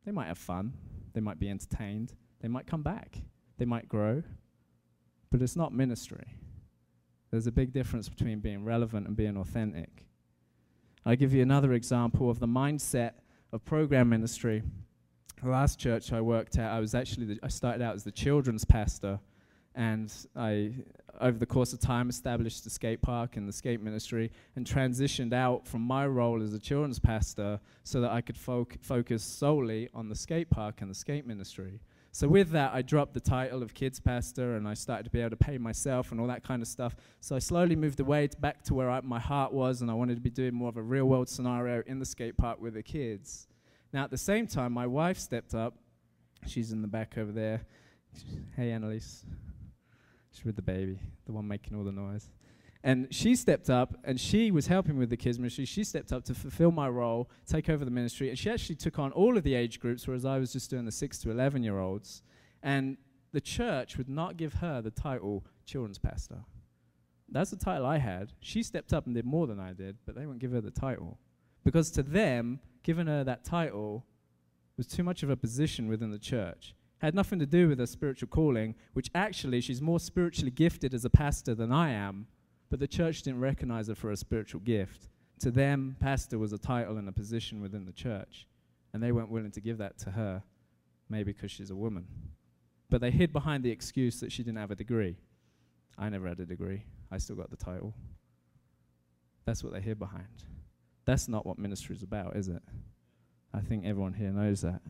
They might have fun. They might be entertained. They might come back. They might grow. But it's not ministry. There's a big difference between being relevant and being authentic. I'll give you another example of the mindset of program ministry. The last church I worked at, I started out as the children's pastor, and I, over the course of time, established the skate park and the skate ministry, and transitioned out from my role as a children's pastor so that I could focus solely on the skate park and the skate ministry. So with that, I dropped the title of kids pastor, and I started to be able to pay myself and all that kind of stuff. So I slowly moved away back to where my heart was, and I wanted to be doing more of a real-world scenario in the skate park with the kids. Now, at the same time, my wife stepped up. She's in the back over there. Hey, Annalise. She's with the baby, the one making all the noise. And she stepped up, and she was helping with the kids ministry. She stepped up to fulfill my role, take over the ministry, and she actually took on all of the age groups, whereas I was just doing the 6 to 11-year-olds. And the church would not give her the title children's pastor. That's the title I had. She stepped up and did more than I did, but they wouldn't give her the title. Because to them, giving her that title was too much of a position within the church. Had nothing to do with her spiritual calling, which actually she's more spiritually gifted as a pastor than I am, but the church didn't recognize her for a spiritual gift. To them, pastor was a title and a position within the church, and they weren't willing to give that to her, maybe because she's a woman. But they hid behind the excuse that she didn't have a degree. I never had a degree. I still got the title. That's what they hid behind. That's not what ministry is about, is it? I think everyone here knows that.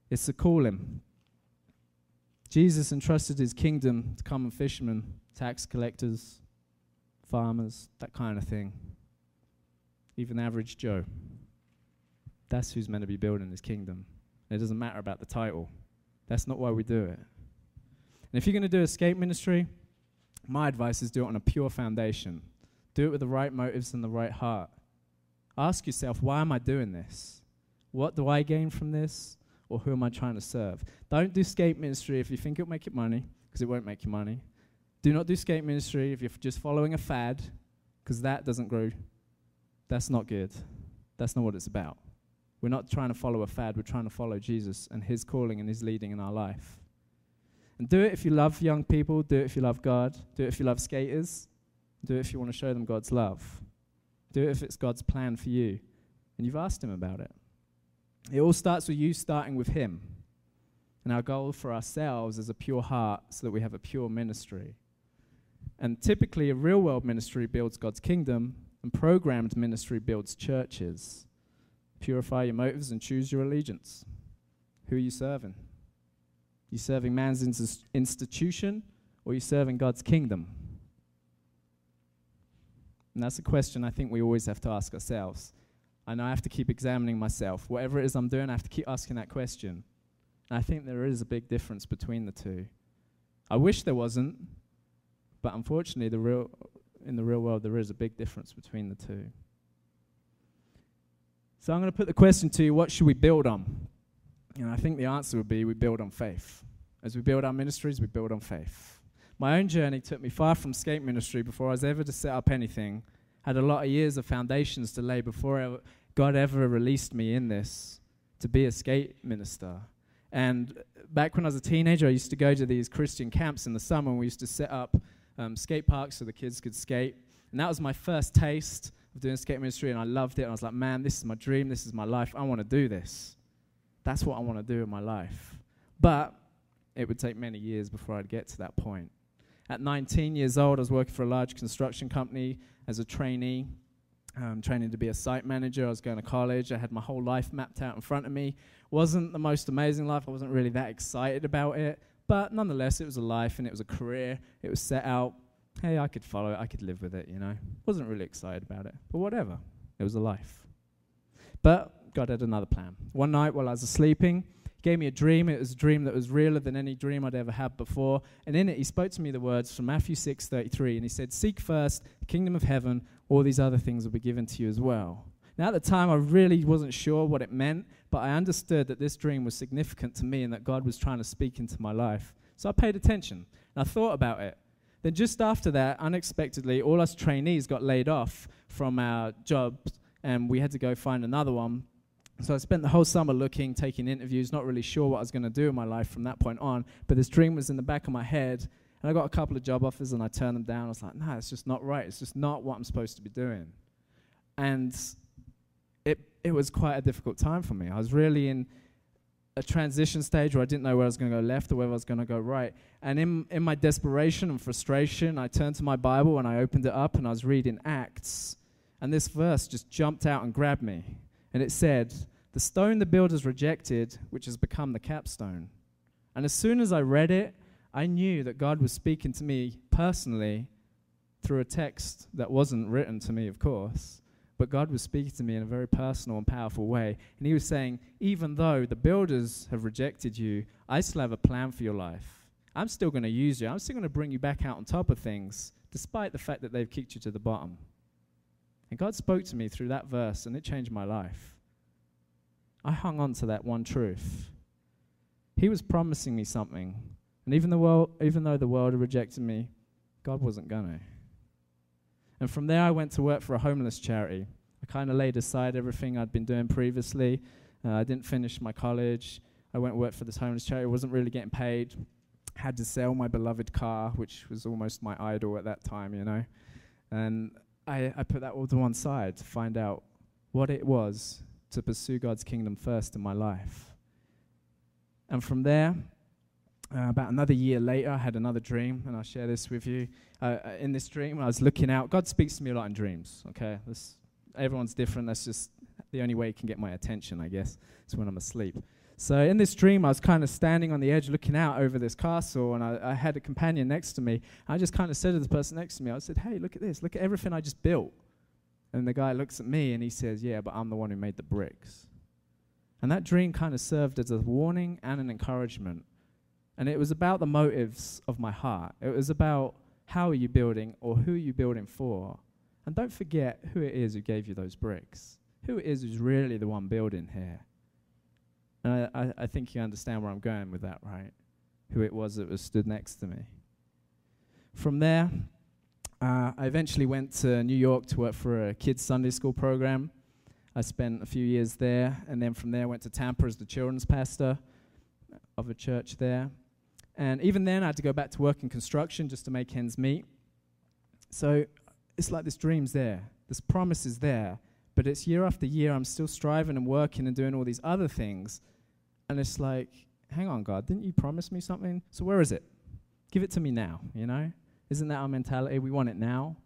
It's a calling. Jesus entrusted his kingdom to common fishermen, tax collectors, farmers, that kind of thing. Even average Joe. That's who's meant to be building his kingdom. It doesn't matter about the title. That's not why we do it. And if you're going to do escape ministry, my advice is do it on a pure foundation. Do it with the right motives and the right heart. Ask yourself, why am I doing this? What do I gain from this? Or who am I trying to serve? Don't do escape ministry if you think it'll make you money, because it won't make you money. Do not do escape ministry if you're just following a fad, because that doesn't grow. That's not good. That's not what it's about. We're not trying to follow a fad. We're trying to follow Jesus and his calling and his leading in our life. And do it if you love young people. Do it if you love God. Do it if you love skaters. Do it if you want to show them God's love. Do it if it's God's plan for you and you've asked him about it. It all starts with you starting with him. And our goal for ourselves is a pure heart so that we have a pure ministry. And typically a real-world ministry builds God's kingdom, and programmed ministry builds churches. Purify your motives and choose your allegiance. Who are you serving? You serving man's institution, or are you serving God's kingdom? And that's a question I think we always have to ask ourselves. I know I have to keep examining myself. Whatever it is I'm doing, I have to keep asking that question. And I think there is a big difference between the two. I wish there wasn't, but unfortunately, in the real world, there is a big difference between the two. So I'm going to put the question to you, what should we build on? And I think the answer would be we build on faith. As we build our ministries, we build on faith. My own journey took me far from skate ministry before I was ever to set up anything. Had a lot of years of foundations to lay before God ever released me in this to be a skate minister. And back when I was a teenager, I used to go to these Christian camps in the summer, and we used to set up skate parks so the kids could skate. And that was my first taste of doing skate ministry, and I loved it. And I was like, man, this is my dream. This is my life. I want to do this. That's what I want to do in my life. But it would take many years before I'd get to that point. At 19 years old, I was working for a large construction company as a trainee, training to be a site manager. I was going to college. I had my whole life mapped out in front of me. Wasn't the most amazing life. I wasn't really that excited about it. But nonetheless, it was a life and it was a career. It was set out. Hey, I could follow it. I could live with it, you know. Wasn't really excited about it. But whatever. It was a life. But God had another plan. One night while I was sleeping, he gave me a dream. It was a dream that was realer than any dream I'd ever had before. And in it, he spoke to me the words from Matthew 6:33. And he said, seek first the kingdom of heaven. All these other things will be given to you as well. Now, at the time, I really wasn't sure what it meant, but I understood that this dream was significant to me and that God was trying to speak into my life. So I paid attention, and I thought about it. Then just after that, unexpectedly, all us trainees got laid off from our jobs, and we had to go find another one. So I spent the whole summer looking, taking interviews, not really sure what I was going to do in my life from that point on. But this dream was in the back of my head. And I got a couple of job offers and I turned them down. I was like, nah, it's just not right. It's just not what I'm supposed to be doing. And it was quite a difficult time for me. I was really in a transition stage where I didn't know where I was going to go left or whether I was going to go right. And in my desperation and frustration, I turned to my Bible and I opened it up and I was reading Acts. And this verse just jumped out and grabbed me. And it said, "The stone the builders rejected, which has become the capstone." And as soon as I read it, I knew that God was speaking to me personally through a text that wasn't written to me, of course. But God was speaking to me in a very personal and powerful way. And he was saying, even though the builders have rejected you, I still have a plan for your life. I'm still going to use you. I'm still going to bring you back out on top of things, despite the fact that they've kicked you to the bottom. And God spoke to me through that verse, and it changed my life. I hung on to that one truth. He was promising me something. And even though the world had rejected me, God wasn't going to. And from there, I went to work for a homeless charity. I kind of laid aside everything I'd been doing previously. I didn't finish my college. I went to work for this homeless charity. I wasn't really getting paid. Had to sell my beloved car, which was almost my idol at that time, you know. And I put that all to one side to find out what it was to pursue God's kingdom first in my life. And from there, about another year later, I had another dream, and I'll share this with you. In this dream, I was looking out. God speaks to me a lot in dreams, okay? Everyone's different. That's just the only way he can get my attention, I guess, is when I'm asleep. So in this dream, I was kind of standing on the edge looking out over this castle, and I had a companion next to me. I just kind of said to the person next to me, I said, "Hey, look at this. Look at everything I just built." And the guy looks at me, and he says, "Yeah, but I'm the one who made the bricks." And that dream kind of served as a warning and an encouragement. And it was about the motives of my heart. It was about how are you building or who are you building for. And don't forget who it is who gave you those bricks. Who it is who's really the one building here. And I think you understand where I'm going with that, right? Who it was that was stood next to me. From there, I eventually went to New York to work for a kids' Sunday school program. I spent a few years there. And then from there, I went to Tampa as the children's pastor of a church there. And even then, I had to go back to work in construction just to make ends meet. So it's like this dream's there. This promise is there. But it's year after year, I'm still striving and working and doing all these other things. And it's like, hang on, God, didn't you promise me something? So where is it? Give it to me now, you know? Isn't that our mentality? We want it now.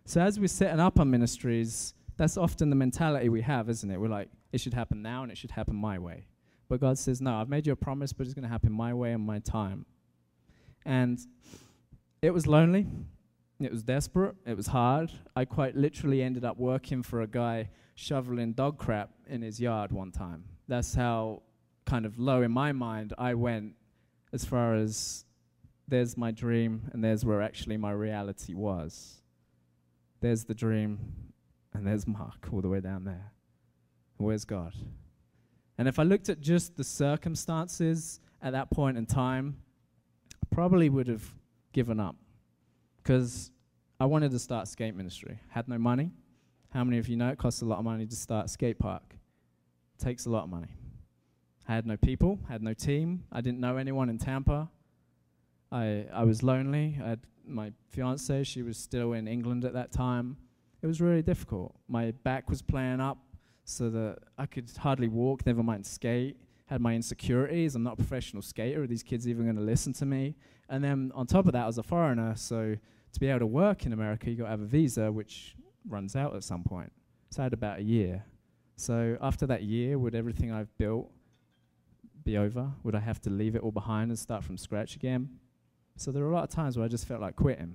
So as we're setting up our ministries, that's often the mentality we have, isn't it? We're like, it should happen now and it should happen my way. But God says, no, I've made you a promise, but it's going to happen my way and my time. And it was lonely. It was desperate. It was hard. I quite literally ended up working for a guy shoveling dog crap in his yard one time. That's how kind of low in my mind I went as far as there's my dream and there's where actually my reality was. There's the dream and there's Mark all the way down there. Where's God? And if I looked at just the circumstances at that point in time, I probably would have given up because I wanted to start skate ministry. Had no money. How many of you know it costs a lot of money to start a skate park? It takes a lot of money. I had no people, had no team. I didn't know anyone in Tampa. I was lonely. I had my fiancée, she was still in England at that time. It was really difficult. My back was playing up so that I could hardly walk, never mind skate. Had my insecurities. I'm not a professional skater. Are these kids even going to listen to me? And then on top of that, I was a foreigner, so to be able to work in America, you got to have a visa, which runs out at some point. So I had about a year. So after that year, would everything I've built be over? Would I have to leave it all behind and start from scratch again? So there were a lot of times where I just felt like quitting.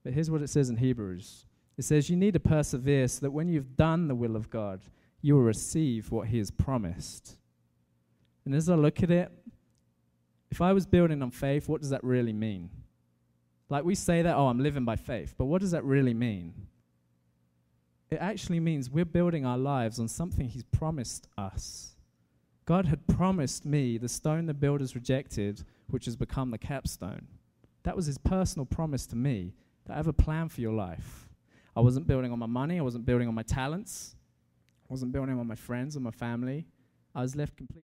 But here's what it says in Hebrews. It says, you need to persevere so that when you've done the will of God, you will receive what he has promised. And as I look at it, if I was building on faith, what does that really mean? Like we say that, oh, I'm living by faith. But what does that really mean? It actually means we're building our lives on something he's promised us. God had promised me the stone the builders rejected, which has become the capstone. That was his personal promise to me, that I have a plan for your life. I wasn't building on my money. I wasn't building on my talents. wasn't building on my friends or my family. I was left completely